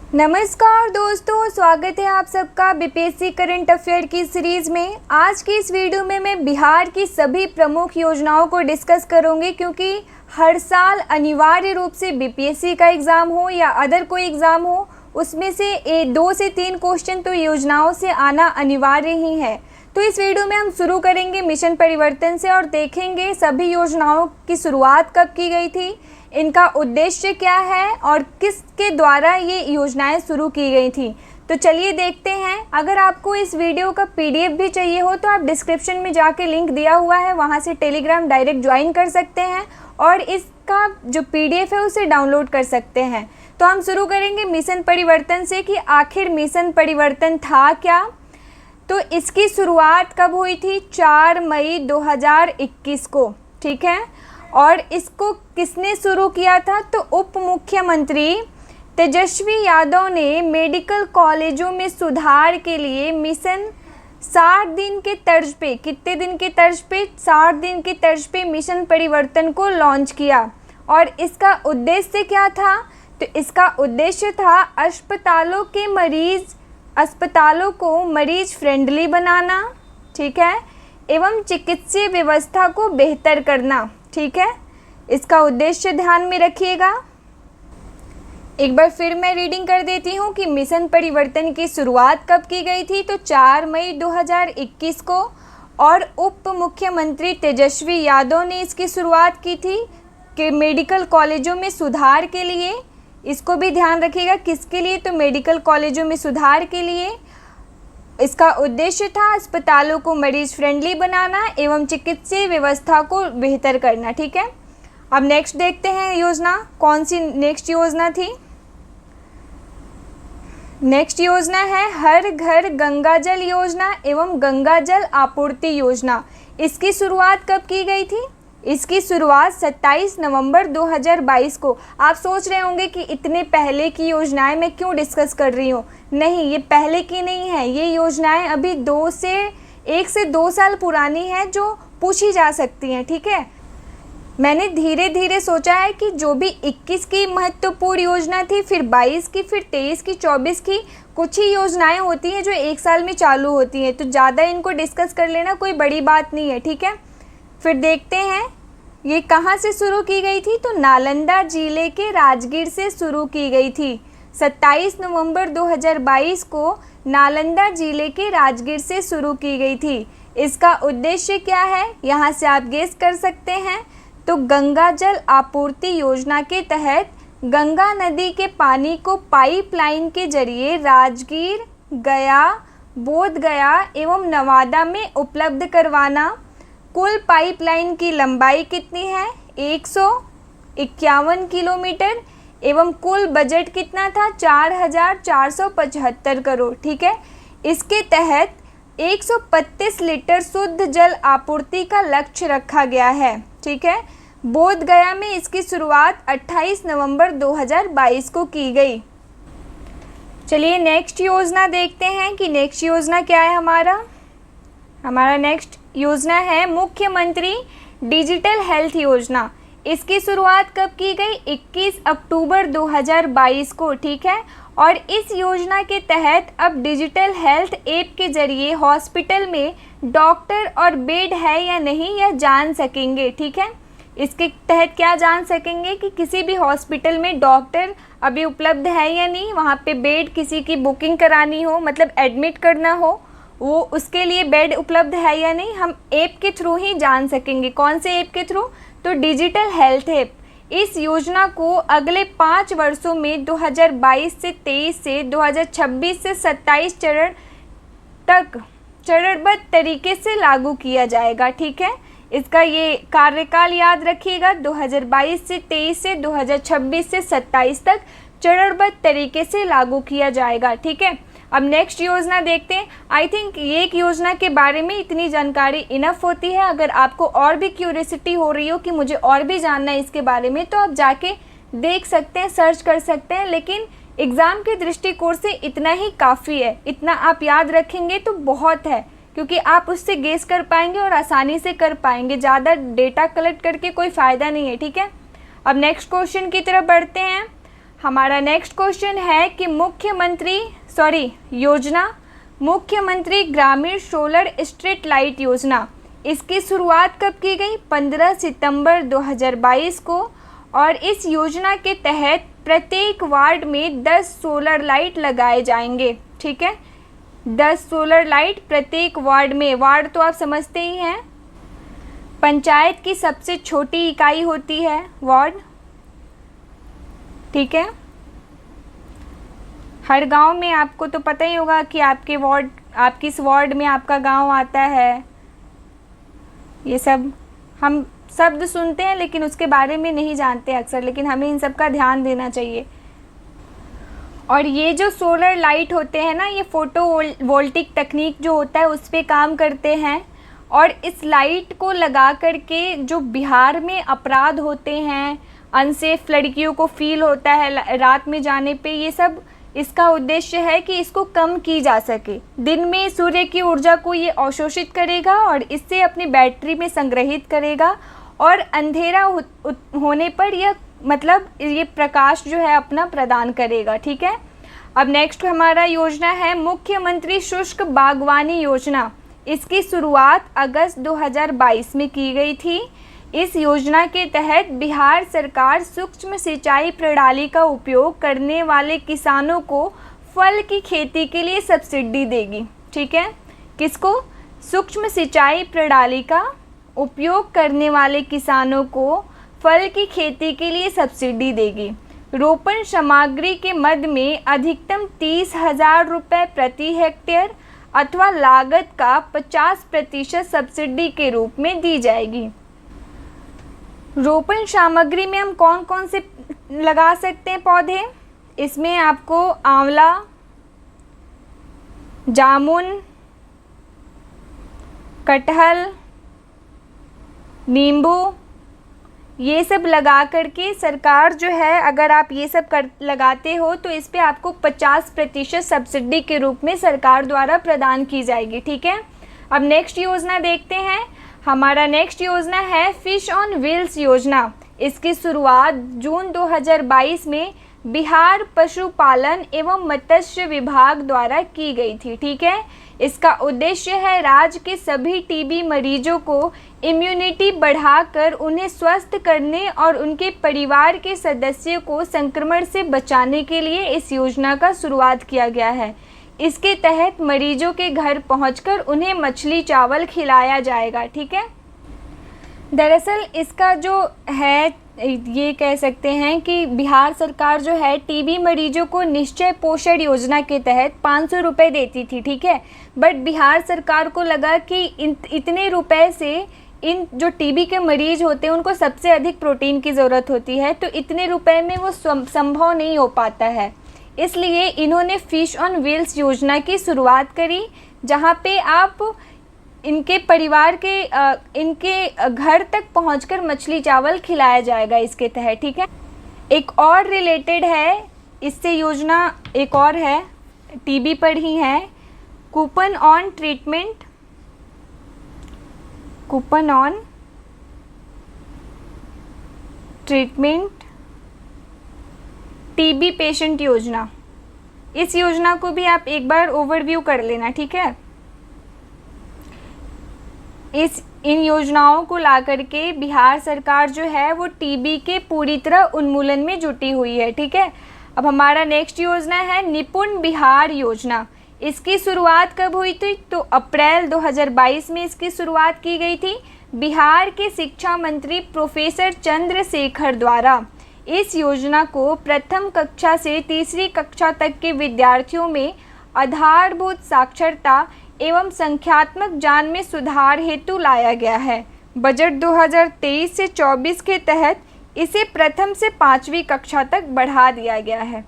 नमस्कार दोस्तों, स्वागत है आप सबका बीपीएससी करंट अफेयर की सीरीज़ में। आज की इस वीडियो में मैं बिहार की सभी प्रमुख योजनाओं को डिस्कस करूंगी, क्योंकि हर साल अनिवार्य रूप से बीपीएससी का एग्ज़ाम हो या अदर कोई एग्ज़ाम हो, उसमें से 2 से 3 क्वेश्चन तो योजनाओं से आना अनिवार्य ही है। तो इस वीडियो में हम शुरू करेंगे मिशन परिवर्तन से और देखेंगे सभी योजनाओं की शुरुआत कब की गई थी, इनका उद्देश्य क्या है और किसके द्वारा ये योजनाएं शुरू की गई थी। तो चलिए देखते हैं। अगर आपको इस वीडियो का पीडीएफ भी चाहिए हो तो आप डिस्क्रिप्शन में जाके लिंक दिया हुआ है, वहाँ से टेलीग्राम डायरेक्ट ज्वाइन कर सकते हैं और इसका जो पीडीएफ है उसे डाउनलोड कर सकते हैं। तो हम शुरू करेंगे मिशन परिवर्तन से कि आखिर मिशन परिवर्तन था क्या। तो इसकी शुरुआत कब हुई थी? 4 मई 2021 को, ठीक है। और इसको किसने शुरू किया था? तो उप मुख्यमंत्री तेजस्वी यादव ने मेडिकल कॉलेजों में सुधार के लिए मिशन 60 दिन के तर्ज पे, कितने दिन के तर्ज पे? 60 दिन के तर्ज पे मिशन परिवर्तन को लॉन्च किया। और इसका उद्देश्य क्या था? तो इसका उद्देश्य था अस्पतालों को मरीज फ्रेंडली बनाना, ठीक है, एवं चिकित्सीय व्यवस्था को बेहतर करना, ठीक है। इसका उद्देश्य ध्यान में रखिएगा। एक बार फिर मैं रीडिंग कर देती हूँ कि मिशन परिवर्तन की शुरुआत कब की गई थी। तो 4 मई 2021 को, और उप मुख्यमंत्री तेजस्वी यादव ने इसकी शुरुआत की थी कि मेडिकल कॉलेजों में सुधार के लिए। इसको भी ध्यान रखिएगा, किसके लिए? तो मेडिकल कॉलेजों में सुधार के लिए। इसका उद्देश्य था अस्पतालों को मरीज फ्रेंडली बनाना एवं चिकित्सीय व्यवस्था को बेहतर करना, ठीक है। अब नेक्स्ट देखते हैं योजना, कौन सी नेक्स्ट योजना थी। नेक्स्ट योजना है हर घर गंगा जल योजना एवं गंगा जल आपूर्ति योजना। इसकी शुरुआत कब की गई थी? इसकी शुरुआत 27 नवंबर 2022 को। आप सोच रहे होंगे कि इतने पहले की योजनाएं मैं क्यों डिस्कस कर रही हूँ। नहीं, ये पहले की नहीं है, ये योजनाएं अभी 1 से 2 साल पुरानी हैं जो पूछी जा सकती हैं, ठीक है। मैंने धीरे धीरे सोचा है कि जो भी 21 की महत्वपूर्ण योजना थी, फिर 22 की, फिर 23 की, 24 की, कुछ ही योजनाएं होती हैं जो 1 साल में चालू होती हैं, तो ज़्यादा इनको डिस्कस कर लेना कोई बड़ी बात नहीं है, ठीक है। फिर देखते हैं ये कहाँ से शुरू की गई थी। तो नालंदा जिले के राजगीर से शुरू की गई थी। 27 नवंबर 2022 को नालंदा जिले के राजगीर से शुरू की गई थी। इसका उद्देश्य क्या है, यहाँ से आप गेस कर सकते हैं। तो गंगा जल आपूर्ति योजना के तहत गंगा नदी के पानी को पाइपलाइन के जरिए राजगीर, गया, बोध गया एवं नवादा में उपलब्ध करवाना। कुल पाइपलाइन की लंबाई कितनी है? 151 किलोमीटर एवं कुल बजट कितना था? 4,475 करोड़, ठीक है। इसके तहत 135 लीटर शुद्ध जल आपूर्ति का लक्ष्य रखा गया है, ठीक है। बोध गया में इसकी शुरुआत 28 नवंबर 2022 को की गई। चलिए नेक्स्ट योजना देखते हैं कि नेक्स्ट योजना क्या है। हमारा नेक्स्ट योजना है मुख्यमंत्री डिजिटल हेल्थ योजना। इसकी शुरुआत कब की गई? 21 अक्टूबर 2022 को, ठीक है। और इस योजना के तहत अब डिजिटल हेल्थ ऐप के जरिए हॉस्पिटल में डॉक्टर और बेड है या नहीं यह जान सकेंगे, ठीक है। इसके तहत क्या जान सकेंगे कि किसी भी हॉस्पिटल में डॉक्टर अभी उपलब्ध है या नहीं, वहाँ पे बेड किसी की बुकिंग करानी हो, मतलब एडमिट करना हो, वो उसके लिए बेड उपलब्ध है या नहीं, हम ऐप के थ्रू ही जान सकेंगे। कौन से ऐप के थ्रू? तो डिजिटल हेल्थ ऐप। इस योजना को अगले 5 वर्षों में 2022 से 23 से 2026 से 27 चरण तक चरणबद्ध तरीके से लागू किया जाएगा, ठीक है। इसका ये कार्यकाल याद रखिएगा, 2022 से 23 से 2026 से 27 तक चरणबद्ध तरीके से लागू किया जाएगा, ठीक है। अब नेक्स्ट योजना देखते हैं। आई थिंक ये एक योजना के बारे में इतनी जानकारी इनफ होती है। अगर आपको और भी क्यूरियोसिटी हो रही हो कि मुझे और भी जानना है इसके बारे में, तो आप जाके देख सकते हैं, सर्च कर सकते हैं। लेकिन एग्ज़ाम के दृष्टिकोण से इतना ही काफ़ी है, इतना आप याद रखेंगे तो बहुत है, क्योंकि आप उससे गेस कर पाएंगे और आसानी से कर पाएंगे। ज़्यादा डेटा कलेक्ट करके कोई फ़ायदा नहीं है, ठीक है। अब नेक्स्ट क्वेश्चन की तरफ बढ़ते हैं। हमारा नेक्स्ट क्वेश्चन है कि मुख्यमंत्री ग्रामीण सोलर स्ट्रीट लाइट योजना, इसकी शुरुआत कब की गई? 15 सितंबर 2022 को। और इस योजना के तहत प्रत्येक वार्ड में 10 सोलर लाइट लगाए जाएंगे। ठीक है, 10 सोलर लाइट प्रत्येक वार्ड में। वार्ड तो आप समझते ही हैं, पंचायत की सबसे छोटी इकाई होती है वार्ड। ठीक है, हर गांव में आपको तो पता ही होगा कि आप किस वार्ड में आपका गांव आता है। ये सब हम शब्द सुनते हैं लेकिन उसके बारे में नहीं जानते अक्सर, लेकिन हमें इन सब का ध्यान देना चाहिए। और ये जो सोलर लाइट होते हैं ना, ये फोटो वोल्टिक तकनीक जो होता है उस पे काम करते हैं। और इस लाइट को लगा करके जो बिहार में अपराध होते हैं, अनसेफ लड़कियों को फील होता है रात में जाने पे, ये सब इसका उद्देश्य है कि इसको कम की जा सके। दिन में सूर्य की ऊर्जा को ये अवशोषित करेगा और इससे अपनी बैटरी में संग्रहित करेगा, और अंधेरा होने पर ये प्रकाश जो है अपना प्रदान करेगा। ठीक है, अब नेक्स्ट हमारा योजना है मुख्यमंत्री शुष्क बागवानी योजना। इसकी शुरुआत अगस्त 2022 में की गई थी। इस योजना के तहत बिहार सरकार सूक्ष्म सिंचाई प्रणाली का उपयोग करने वाले किसानों को फल की खेती के लिए सब्सिडी देगी। ठीक है, किसको? सूक्ष्म सिंचाई प्रणाली का उपयोग करने वाले किसानों को फल की खेती के लिए सब्सिडी देगी। रोपण सामग्री के मद में अधिकतम 30,000 रुपये प्रति हेक्टेयर अथवा लागत का 50% सब्सिडी के रूप में दी जाएगी। रोपण सामग्री में हम कौन कौन से लगा सकते हैं पौधे? इसमें आपको आंवला, जामुन, कटहल, नींबू, ये सब लगा करके सरकार जो है, अगर आप ये सब लगाते हो तो इस पे आपको 50% सब्सिडी के रूप में सरकार द्वारा प्रदान की जाएगी। ठीक है, अब नेक्स्ट योजना देखते हैं। हमारा नेक्स्ट योजना है फिश ऑन व्हील्स योजना। इसकी शुरुआत जून 2022 में बिहार पशुपालन एवं मत्स्य विभाग द्वारा की गई थी। ठीक है, इसका उद्देश्य है राज्य के सभी टीबी मरीजों को इम्यूनिटी बढ़ाकर उन्हें स्वस्थ करने और उनके परिवार के सदस्यों को संक्रमण से बचाने के लिए इस योजना का शुरुआत किया गया है। इसके तहत मरीजों के घर पहुंचकर उन्हें मछली चावल खिलाया जाएगा। ठीक है, दरअसल इसका जो है, ये कह सकते हैं कि बिहार सरकार जो है टीबी मरीजों को निश्चय पोषण योजना के तहत 500 रुपये देती थी। ठीक है, बट बिहार सरकार को लगा कि इतने रुपए से इन जो टीबी के मरीज होते हैं उनको सबसे अधिक प्रोटीन की ज़रूरत होती है, तो इतने रुपए में वो संभव नहीं हो पाता है। इसलिए इन्होंने फिश ऑन व्हील्स योजना की शुरुआत करी, जहाँ पे आप इनके परिवार के इनके घर तक पहुंचकर मछली चावल खिलाया जाएगा इसके तहत। ठीक है, एक और रिलेटेड है इससे योजना, एक और है टीबी पर ही है, coupon on treatment TB patient योजना। इस योजना को भी आप एक बार ओवरव्यू कर लेना। ठीक है, इन योजनाओं को ला करके बिहार सरकार जो है वो टीबी के पूरी तरह उन्मूलन में जुटी हुई है। ठीक है, अब हमारा नेक्स्ट योजना है निपुण बिहार योजना। इसकी शुरुआत कब हुई थी? तो अप्रैल 2022 में इसकी शुरुआत की गई थी बिहार के शिक्षा मंत्री प्रोफेसर चंद्रशेखर द्वारा। इस योजना को प्रथम कक्षा से तीसरी कक्षा तक के विद्यार्थियों में आधारभूत साक्षरता एवं संख्यात्मक ज्ञान में सुधार हेतु लाया गया है। बजट 2023 से 24 के तहत इसे प्रथम से 5वीं कक्षा तक बढ़ा दिया गया है।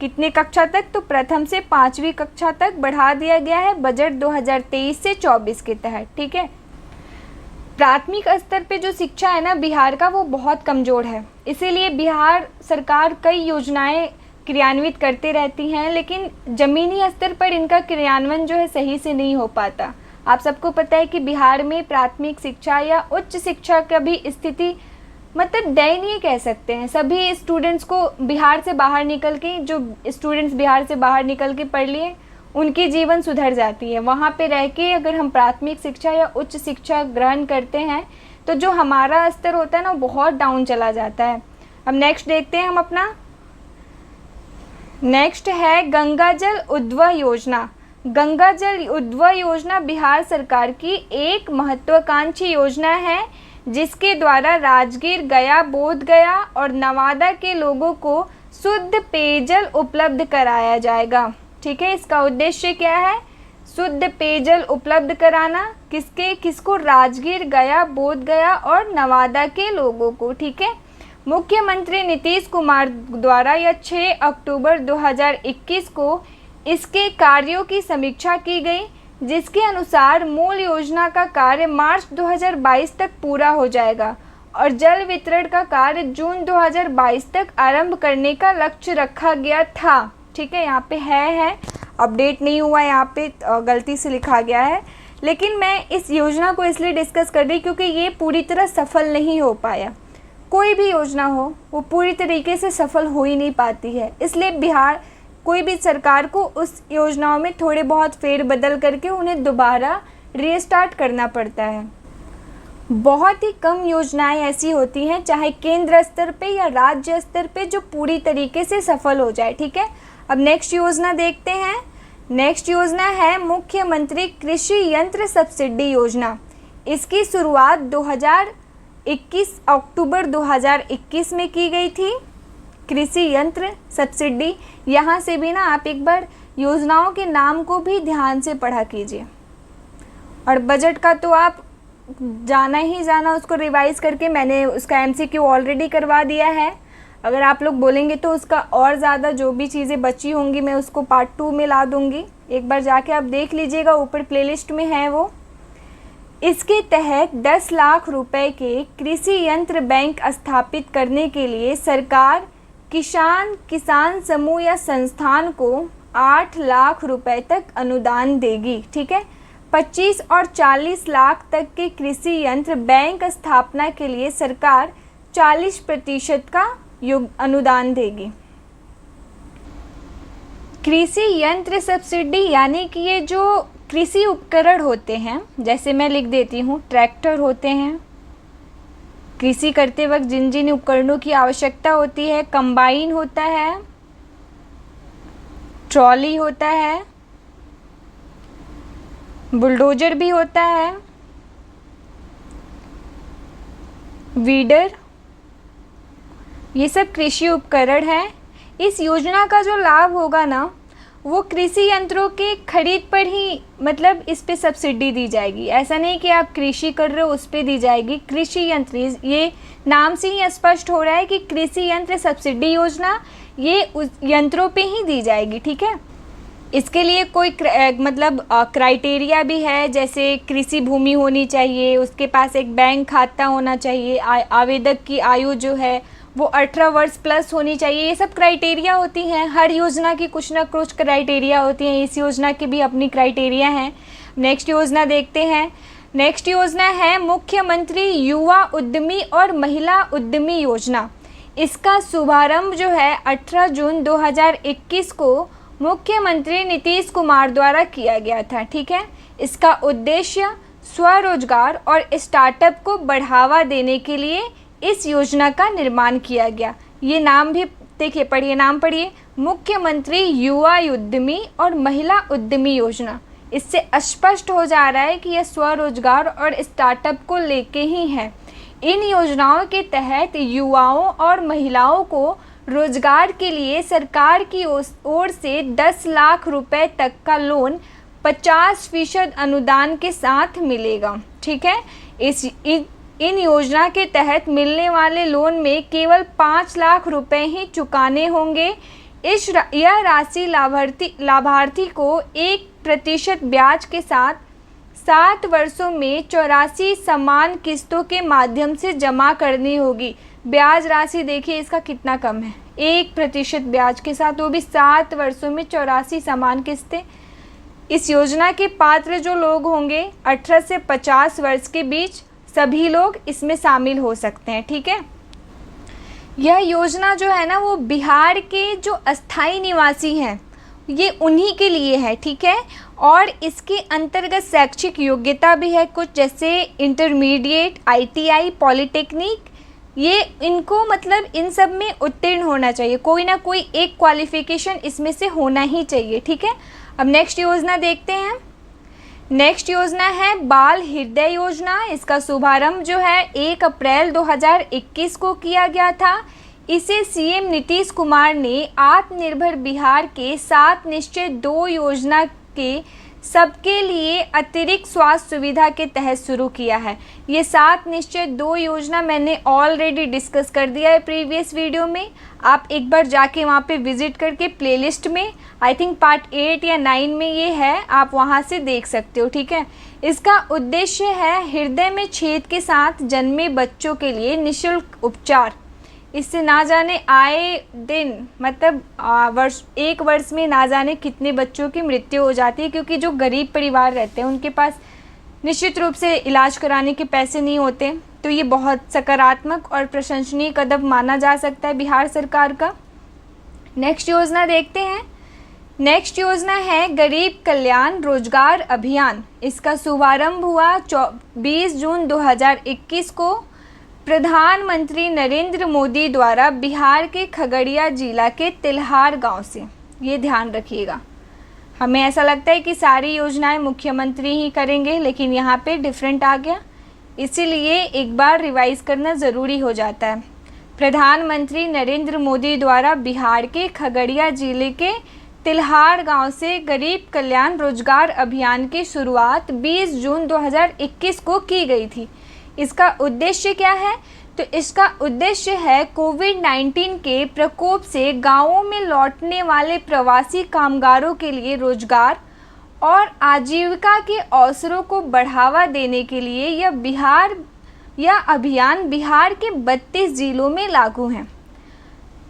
कितने कक्षा तक? तो प्रथम से 5वीं कक्षा तक बढ़ा दिया गया है बजट 2023 से 24 के तहत। ठीक है, प्राथमिक स्तर पे जो शिक्षा है ना बिहार का, वो बहुत कमज़ोर है, इसीलिए बिहार सरकार कई योजनाएं क्रियान्वित करते रहती हैं, लेकिन ज़मीनी स्तर पर इनका क्रियान्वयन जो है सही से नहीं हो पाता। आप सबको पता है कि बिहार में प्राथमिक शिक्षा या उच्च शिक्षा का भी स्थिति मतलब दयनीय कह सकते हैं। सभी स्टूडेंट्स को बिहार से बाहर निकल के, जो स्टूडेंट्स बिहार से बाहर निकल के पढ़ लिए, उनकी जीवन सुधर जाती है। वहाँ पे रह के अगर हम प्राथमिक शिक्षा या उच्च शिक्षा ग्रहण करते हैं तो जो हमारा स्तर होता है ना बहुत डाउन चला जाता है। अब नेक्स्ट देखते हैं हम अपना। नेक्स्ट है गंगा जल उद्वह योजना। गंगा जल उद्वह योजना बिहार सरकार की एक महत्वाकांक्षी योजना है जिसके द्वारा राजगीर, गया, बोध गया और नवादा के लोगों को शुद्ध पेयजल उपलब्ध कराया जाएगा। ठीक है, इसका उद्देश्य क्या है? शुद्ध पेयजल उपलब्ध कराना। किसको? राजगीर, गया, बोध गया और नवादा के लोगों को। ठीक है, मुख्यमंत्री नीतीश कुमार द्वारा यह 6 अक्टूबर 2021 को इसके कार्यों की समीक्षा की गई, जिसके अनुसार मूल योजना का कार्य मार्च 2022 तक पूरा हो जाएगा और जल वितरण का कार्य जून 2022 तक आरंभ करने का लक्ष्य रखा गया था। ठीक है, यहाँ पे है अपडेट नहीं हुआ, यहाँ पे गलती से लिखा गया है, लेकिन मैं इस योजना को इसलिए डिस्कस कर रही क्योंकि ये पूरी तरह सफल नहीं हो पाया। कोई भी योजना हो वो पूरी तरीके से सफल हो ही नहीं पाती है, इसलिए बिहार कोई भी सरकार को उस योजनाओं में थोड़े बहुत फेरबदल करके उन्हें दोबारा रीस्टार्ट करना पड़ता है। बहुत ही कम योजनाएं ऐसी होती हैं, चाहे केंद्र स्तर पे या राज्य स्तर पे, जो पूरी तरीके से सफल हो जाए। ठीक है, अब नेक्स्ट योजना देखते हैं। नेक्स्ट योजना है मुख्यमंत्री कृषि यंत्र सब्सिडी योजना। इसकी शुरुआत 2021 अक्टूबर 2021 में की गई थी। कृषि यंत्र सब्सिडी, यहाँ से भी ना आप एक बार योजनाओं के नाम को भी ध्यान से पढ़ा कीजिए, और बजट का तो आप जाना ही जाना, उसको रिवाइज़ करके मैंने उसका MCQ ऑलरेडी करवा दिया है। अगर आप लोग बोलेंगे तो उसका और ज़्यादा जो भी चीज़ें बची होंगी मैं उसको पार्ट 2 में ला दूँगी, एक बार जाके आप देख लीजिएगा, ऊपर प्लेलिस्ट में है वो। इसके तहत 10 लाख रुपए के कृषि यंत्र बैंक स्थापित करने के लिए सरकार किसान समूह या संस्थान को 8 लाख रुपए तक अनुदान देगी। ठीक है, 25 और 40 लाख तक के कृषि यंत्र बैंक स्थापना के लिए सरकार 40% का अनुदान देगी। कृषि यंत्र सब्सिडी यानी कि ये जो कृषि उपकरण होते हैं, जैसे मैं लिख देती हूँ, ट्रैक्टर होते हैं, कृषि करते वक्त जिन जिन उपकरणों की आवश्यकता होती है, कंबाइन होता है, ट्रॉली होता है, बुलडोजर भी होता है, वीडर, ये सब कृषि उपकरण हैं। इस योजना का जो लाभ होगा ना वो कृषि यंत्रों के खरीद पर ही, मतलब इस पे सब्सिडी दी जाएगी। ऐसा नहीं कि आप कृषि कर रहे हो उस पे दी जाएगी। कृषि यंत्र, ये नाम से ही स्पष्ट हो रहा है कि कृषि यंत्र सब्सिडी योजना ये उस यंत्रों पे ही दी जाएगी। ठीक है, इसके लिए कोई क्राइटेरिया भी है, जैसे कृषि भूमि होनी चाहिए, उसके पास एक बैंक खाता होना चाहिए, आवेदक की आयु जो है वो 18 वर्ष प्लस होनी चाहिए। ये सब क्राइटेरिया होती हैं, हर योजना की कुछ ना कुछ क्राइटेरिया होती हैं, इस योजना की भी अपनी क्राइटेरिया हैं। नेक्स्ट योजना देखते हैं। नेक्स्ट योजना है मुख्यमंत्री युवा उद्यमी और महिला उद्यमी योजना। इसका शुभारंभ जो है 18 जून 2021 को मुख्यमंत्री नीतीश कुमार द्वारा किया गया था। ठीक है, इसका उद्देश्य स्वरोजगार और स्टार्टअप को बढ़ावा देने के लिए इस योजना का निर्माण किया गया। ये नाम भी देखिए, पढ़िए, नाम पढ़िए, मुख्यमंत्री युवा उद्यमी और महिला उद्यमी योजना। इससे स्पष्ट हो जा रहा है कि यह स्वरोजगार और स्टार्टअप को लेके ही है। इन योजनाओं के तहत युवाओं और महिलाओं को रोजगार के लिए सरकार की ओर से 10 लाख रुपए तक का लोन 50% अनुदान के साथ मिलेगा। ठीक है, इन योजना के तहत मिलने वाले लोन में केवल 5 लाख रुपए ही चुकाने होंगे। यह राशि लाभार्थी को 1% ब्याज के साथ 7 वर्षों में 84 समान किस्तों के माध्यम से जमा करनी होगी। ब्याज राशि देखिए इसका कितना कम है, 1% ब्याज के साथ, वो भी 7 वर्षों में 84 समान किस्तें। इस योजना के पात्र जो लोग होंगे 18 से 50 वर्ष के बीच, सभी लोग इसमें शामिल हो सकते हैं। ठीक है, यह योजना जो है ना वो बिहार के जो अस्थाई निवासी हैं ये उन्हीं के लिए है, ठीक है। और इसके अंतर्गत शैक्षिक योग्यता भी है कुछ, जैसे इंटरमीडिएट, आईटीआई, पॉलिटेक्निक, ये इनको मतलब इन सब में उत्तीर्ण होना चाहिए, कोई ना कोई एक क्वालिफिकेशन इसमें से होना ही चाहिए, ठीक है। अब नेक्स्ट योजना देखते हैं। नेक्स्ट योजना है बाल हृदय योजना। इसका शुभारंभ जो है 1 अप्रैल 2021 को किया गया था। इसे सीएम नीतीश कुमार ने आत्मनिर्भर बिहार के 7 निश्चय 2 योजना के सबके लिए अतिरिक्त स्वास्थ्य सुविधा के तहत शुरू किया है। ये 7 निश्चय 2 योजना मैंने ऑलरेडी डिस्कस कर दिया है प्रीवियस वीडियो में। आप एक बार जाके वहाँ पे विज़िट करके प्लेलिस्ट में आई थिंक पार्ट 8 या 9 में ये है, आप वहाँ से देख सकते हो, ठीक है। इसका उद्देश्य है हृदय में छेद के साथ जन्मे बच्चों के लिए निःशुल्क उपचार। इससे ना जाने आए दिन मतलब एक वर्ष में ना जाने कितने बच्चों की मृत्यु हो जाती है, क्योंकि जो गरीब परिवार रहते हैं उनके पास निश्चित रूप से इलाज कराने के पैसे नहीं होते। तो ये बहुत सकारात्मक और प्रशंसनीय कदम माना जा सकता है बिहार सरकार का। नेक्स्ट योजना देखते हैं। नेक्स्ट योजना है गरीब कल्याण रोजगार अभियान। इसका शुभारंभ हुआ 20 जून 2021 को प्रधानमंत्री नरेंद्र मोदी द्वारा बिहार के खगड़िया जिला के तिल्हार गांव से। ये ध्यान रखिएगा, हमें ऐसा लगता है कि सारी योजनाएं मुख्यमंत्री ही करेंगे, लेकिन यहाँ पे डिफरेंट आ गया, इसीलिए एक बार रिवाइज करना ज़रूरी हो जाता है। प्रधानमंत्री नरेंद्र मोदी द्वारा बिहार के खगड़िया जिले के तिल्हार गांव से गरीब कल्याण रोजगार अभियान की शुरुआत 20 जून 2021 को की गई थी। इसका उद्देश्य क्या है? तो इसका उद्देश्य है कोविड-19 के प्रकोप से गांवों में लौटने वाले प्रवासी कामगारों के लिए रोजगार और आजीविका के अवसरों को बढ़ावा देने के लिए यह अभियान बिहार के 32 जिलों में लागू है।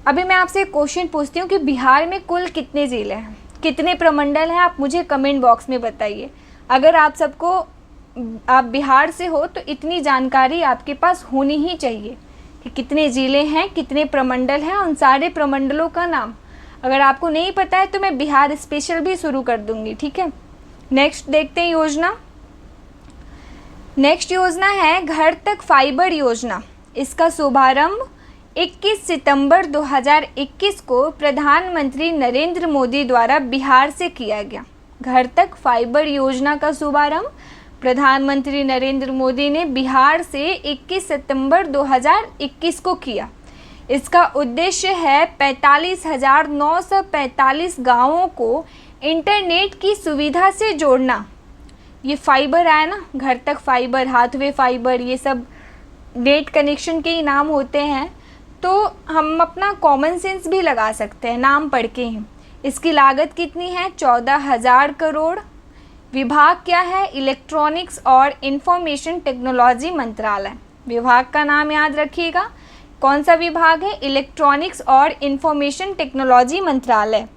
अभी मैं आपसे एक क्वेश्चन पूछती हूँ कि बिहार में कुल कितने ज़िले हैं, कितने प्रमंडल हैं? आप मुझे कमेंट बॉक्स में बताइए। अगर आप बिहार से हो तो इतनी जानकारी आपके पास होनी ही चाहिए कि कितने ज़िले हैं, कितने प्रमंडल हैं, उन सारे प्रमंडलों का नाम। अगर आपको नहीं पता है तो मैं बिहार स्पेशल भी शुरू कर दूंगी, ठीक है। नेक्स्ट देखते हैं योजना। नेक्स्ट योजना है घर तक फाइबर योजना। इसका शुभारंभ 21 सितंबर 2021 को प्रधानमंत्री नरेंद्र मोदी द्वारा बिहार से किया गया। घर तक फाइबर योजना का शुभारंभ प्रधानमंत्री नरेंद्र मोदी ने बिहार से 21 सितंबर 2021 को किया। इसका उद्देश्य है 45,945 गाँवों को इंटरनेट की सुविधा से जोड़ना। ये फाइबर आया ना, घर तक फाइबर, हाथवे फाइबर, ये सब नेट कनेक्शन के ही नाम होते हैं। तो हम अपना कॉमन सेंस भी लगा सकते हैं नाम पढ़ के ही। इसकी लागत कितनी है? 14,000 करोड़। विभाग क्या है? इलेक्ट्रॉनिक्स और इंफॉर्मेशन टेक्नोलॉजी मंत्रालय। विभाग का नाम याद रखिएगा। कौन सा विभाग है? इलेक्ट्रॉनिक्स और इंफॉर्मेशन टेक्नोलॉजी मंत्रालय।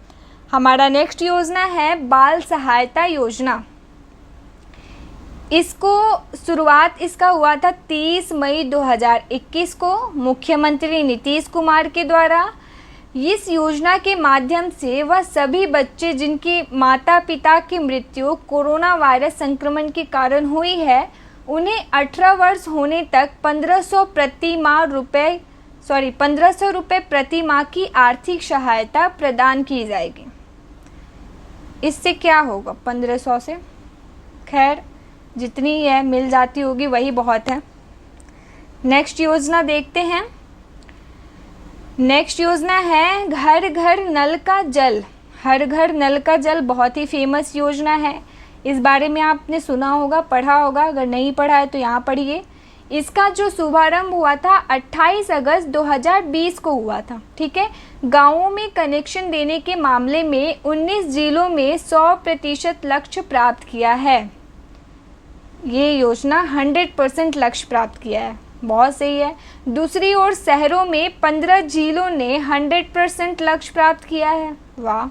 हमारा नेक्स्ट योजना है बाल सहायता योजना। इसको शुरुआत इसका हुआ था 30 मई 2021 को मुख्यमंत्री नीतीश कुमार के द्वारा। इस योजना के माध्यम से वह सभी बच्चे जिनके माता पिता की मृत्यु कोरोना वायरस संक्रमण के कारण हुई है, उन्हें 18 वर्ष होने तक 1,500 रुपये प्रति माह की आर्थिक सहायता प्रदान की जाएगी। इससे क्या होगा? 1,500 से खैर जितनी है मिल जाती होगी वही बहुत है। नेक्स्ट योजना देखते हैं। नेक्स्ट योजना है घर घर नल का जल। हर घर नल का जल बहुत ही फेमस योजना है। इस बारे में आपने सुना होगा, पढ़ा होगा। अगर नहीं पढ़ा है तो यहाँ पढ़िए। इसका जो शुभारंभ हुआ था 28 अगस्त 2020 को हुआ था, ठीक है। गाँवों में कनेक्शन देने के मामले में 19 जिलों में 100% लक्ष्य प्राप्त किया है। ये योजना 100% लक्ष्य प्राप्त किया है, बहुत सही है। दूसरी ओर शहरों में 15 जिलों ने 100% लक्ष्य प्राप्त किया है, वाह।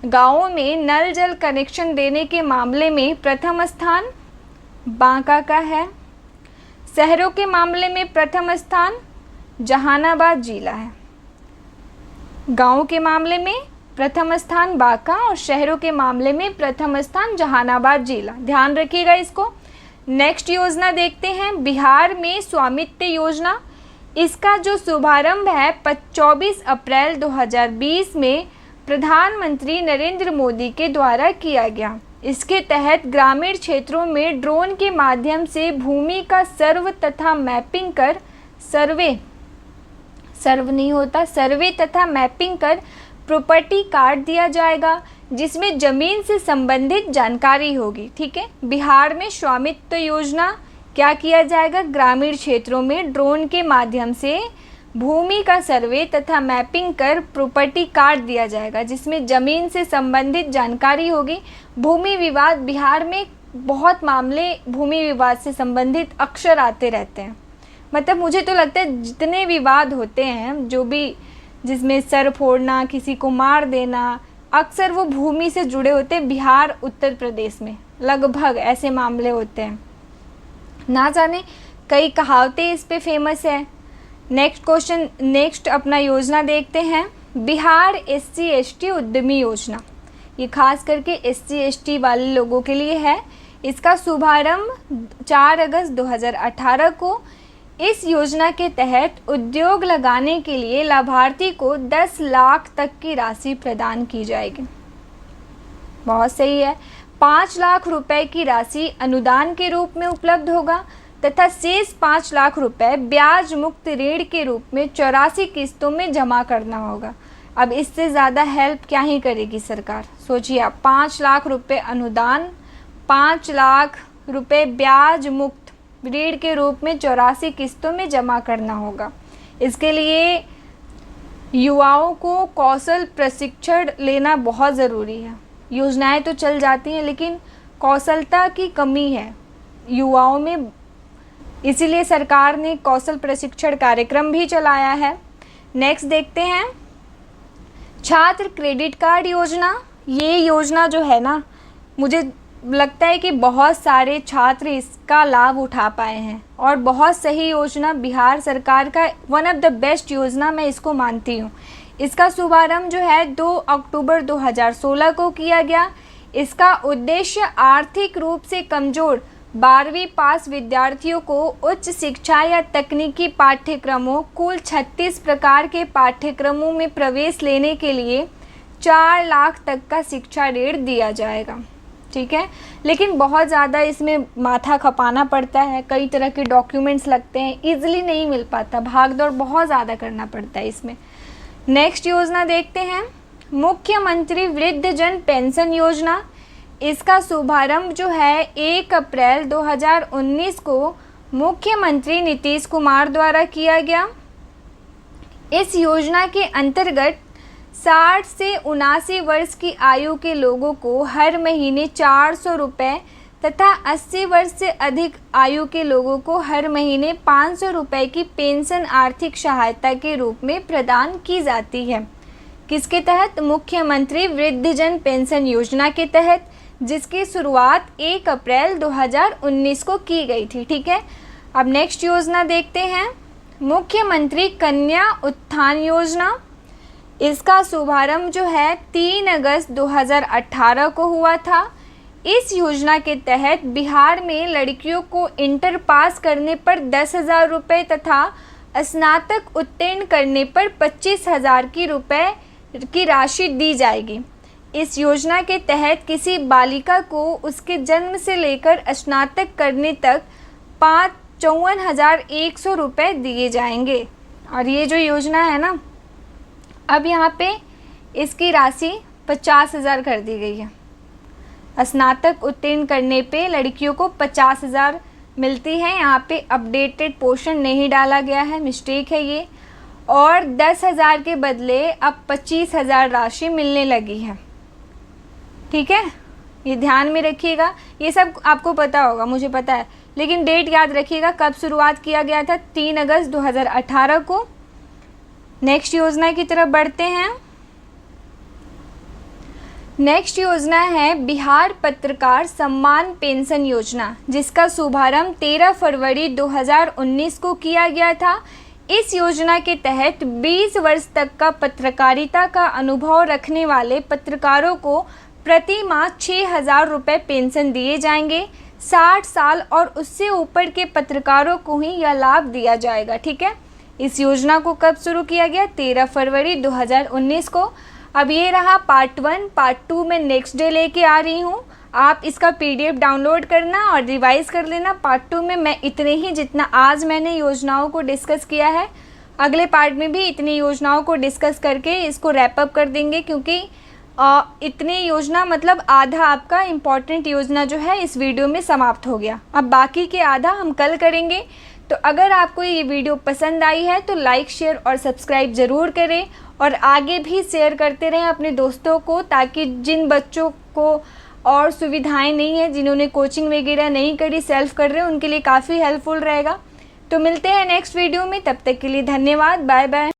गाँवों में नल जल कनेक्शन देने के मामले में प्रथम स्थान बांका का है। शहरों के मामले में प्रथम स्थान जहानाबाद जिला है। गाँव के मामले में प्रथम स्थान बांका और शहरों के मामले में प्रथम स्थान जहानाबाद जिला, ध्यान रखिएगा इसको। नेक्स्ट योजना देखते हैं, बिहार में स्वामित्व योजना। इसका जो शुभारंभ है 24 अप्रैल 2020 में प्रधानमंत्री नरेंद्र मोदी के द्वारा किया गया। इसके तहत ग्रामीण क्षेत्रों में ड्रोन के माध्यम से भूमि का सर्वे तथा मैपिंग कर सर्वे तथा मैपिंग कर प्रॉपर्टी कार्ड दिया जाएगा, जिसमें ज़मीन से संबंधित जानकारी होगी। ठीक है, बिहार में स्वामित्व योजना क्या किया जाएगा, ग्रामीण क्षेत्रों में ड्रोन के माध्यम से भूमि का सर्वे तथा मैपिंग कर प्रॉपर्टी कार्ड दिया जाएगा, जिसमें ज़मीन से संबंधित जानकारी होगी। भूमि विवाद, बिहार में बहुत मामले भूमि विवाद से संबंधित अक्सर आते रहते हैं। मतलब मुझे तो लगता है जितने विवाद होते हैं, जो भी जिसमें सर फोड़ना, किसी को मार देना, अक्सर वो भूमि से जुड़े होते हैं। बिहार, उत्तर प्रदेश में लगभग ऐसे मामले होते हैं। ना जाने कई कहावतें इस पे फेमस है। नेक्स्ट क्वेश्चन, नेक्स्ट अपना योजना देखते हैं, बिहार SC ST उद्यमी योजना। ये खास करके SC ST वाले लोगों के लिए है। इसका शुभारंभ 4 अगस्त 2018 को। इस योजना के तहत उद्योग लगाने के लिए लाभार्थी को 10 लाख तक की राशि प्रदान की जाएगी। बहुत सही है। 5 लाख रुपए की राशि अनुदान के रूप में उपलब्ध होगा तथा शेष 5 लाख रुपए ब्याज मुक्त ऋण के रूप में 84 किस्तों में जमा करना होगा। अब इससे ज़्यादा हेल्प क्या ही करेगी सरकार, सोचिए आप। 5 लाख रुपए अनुदान, 5 लाख रुपए ब्याज मुक्त ऋण के रूप में 84 किस्तों में जमा करना होगा। इसके लिए युवाओं को कौशल प्रशिक्षण लेना बहुत ज़रूरी है। योजनाएं तो चल जाती हैं, लेकिन कौशलता की कमी है युवाओं में, इसीलिए सरकार ने कौशल प्रशिक्षण कार्यक्रम भी चलाया है। नेक्स्ट देखते हैं, छात्र क्रेडिट कार्ड योजना। ये योजना जो है ना, मुझे लगता है कि बहुत सारे छात्र इसका लाभ उठा पाए हैं और बहुत सही योजना, बिहार सरकार का वन ऑफ द बेस्ट योजना मैं इसको मानती हूँ। इसका शुभारंभ जो है 2 अक्टूबर 2016 को किया गया। इसका उद्देश्य आर्थिक रूप से कमज़ोर 12वीं पास विद्यार्थियों को उच्च शिक्षा या तकनीकी पाठ्यक्रमों, कुल 36 प्रकार के पाठ्यक्रमों में प्रवेश लेने के लिए 4 लाख तक का शिक्षा ऋण दिया जाएगा। ठीक है, लेकिन बहुत ज़्यादा इसमें माथा खपाना पड़ता है, कई तरह के डॉक्यूमेंट्स लगते हैं, ईजिली नहीं मिल पाता, भाग दौड़ बहुत ज़्यादा करना पड़ता है इसमें। नेक्स्ट योजना देखते हैं, मुख्यमंत्री वृद्धजन पेंशन योजना। इसका शुभारंभ जो है 1 अप्रैल 2019 को मुख्यमंत्री नीतीश कुमार द्वारा किया गया। इस योजना के अंतर्गत 60 से 79 वर्ष की आयु के लोगों को हर महीने 400 रुपये तथा 80 वर्ष से अधिक आयु के लोगों को हर महीने 500 रुपये की पेंशन आर्थिक सहायता के रूप में प्रदान की जाती है। किसके तहत? मुख्यमंत्री वृद्धजन पेंशन योजना के तहत, जिसकी शुरुआत 1 अप्रैल 2019 को की गई थी। ठीक है, अब नेक्स्ट योजना देखते हैं, मुख्यमंत्री कन्या उत्थान योजना। इसका शुभारंभ जो है 3 अगस्त 2018 को हुआ था। इस योजना के तहत बिहार में लड़कियों को इंटर पास करने पर 10,000 रुपये तथा स्नातक उत्तीर्ण करने पर 25,000 रुपये की राशि दी जाएगी। इस योजना के तहत किसी बालिका को उसके जन्म से लेकर स्नातक करने तक 54,100 रुपये दिए जाएंगे। और ये जो योजना है ना, अब यहाँ पे इसकी राशि 50,000 कर दी गई है। स्नातक उत्तीर्ण करने पे लड़कियों को 50,000 मिलती है। यहाँ पे अपडेटेड पोर्शन नहीं डाला गया है, मिस्टेक है ये। और 10,000 के बदले अब 25,000 राशि मिलने लगी है। ठीक है, ये ध्यान में रखिएगा। ये सब आपको पता होगा, मुझे पता है, लेकिन डेट याद रखिएगा कब शुरुआत किया गया था, 3 अगस्त 2018 को। नेक्स्ट योजना की तरफ बढ़ते हैं। नेक्स्ट योजना है बिहार पत्रकार सम्मान पेंशन योजना, जिसका शुभारंभ 13 फरवरी 2019 को किया गया था। इस योजना के तहत 20 वर्ष तक का पत्रकारिता का अनुभव रखने वाले पत्रकारों को प्रति माह 6,000 रुपये पेंशन दिए जाएंगे। 60 साल और उससे ऊपर के पत्रकारों को ही यह लाभ दिया जाएगा। ठीक है, इस योजना को कब शुरू किया गया? 13 फरवरी 2019 को। अब ये रहा पार्ट 1। पार्ट 2 में नेक्स्ट डे लेके आ रही हूँ। आप इसका PDF डाउनलोड करना और रिवाइज़ कर लेना। पार्ट 2 में मैं इतने ही जितना आज मैंने योजनाओं को डिस्कस किया है, अगले पार्ट में भी इतनी योजनाओं को डिस्कस करके इसको रैप अप कर देंगे, क्योंकि इतनी योजना मतलब आधा आपका इम्पॉर्टेंट योजना जो है इस वीडियो में समाप्त हो गया। अब बाकी के आधा हम कल करेंगे। तो अगर आपको ये वीडियो पसंद आई है तो लाइक, शेयर और सब्सक्राइब ज़रूर करें और आगे भी शेयर करते रहें अपने दोस्तों को, ताकि जिन बच्चों को और सुविधाएं नहीं है, जिन्होंने कोचिंग वगैरह नहीं करी, सेल्फ कर रहे हैं, उनके लिए काफ़ी हेल्पफुल रहेगा। तो मिलते हैं नेक्स्ट वीडियो में, तब तक के लिए धन्यवाद। Bye bye.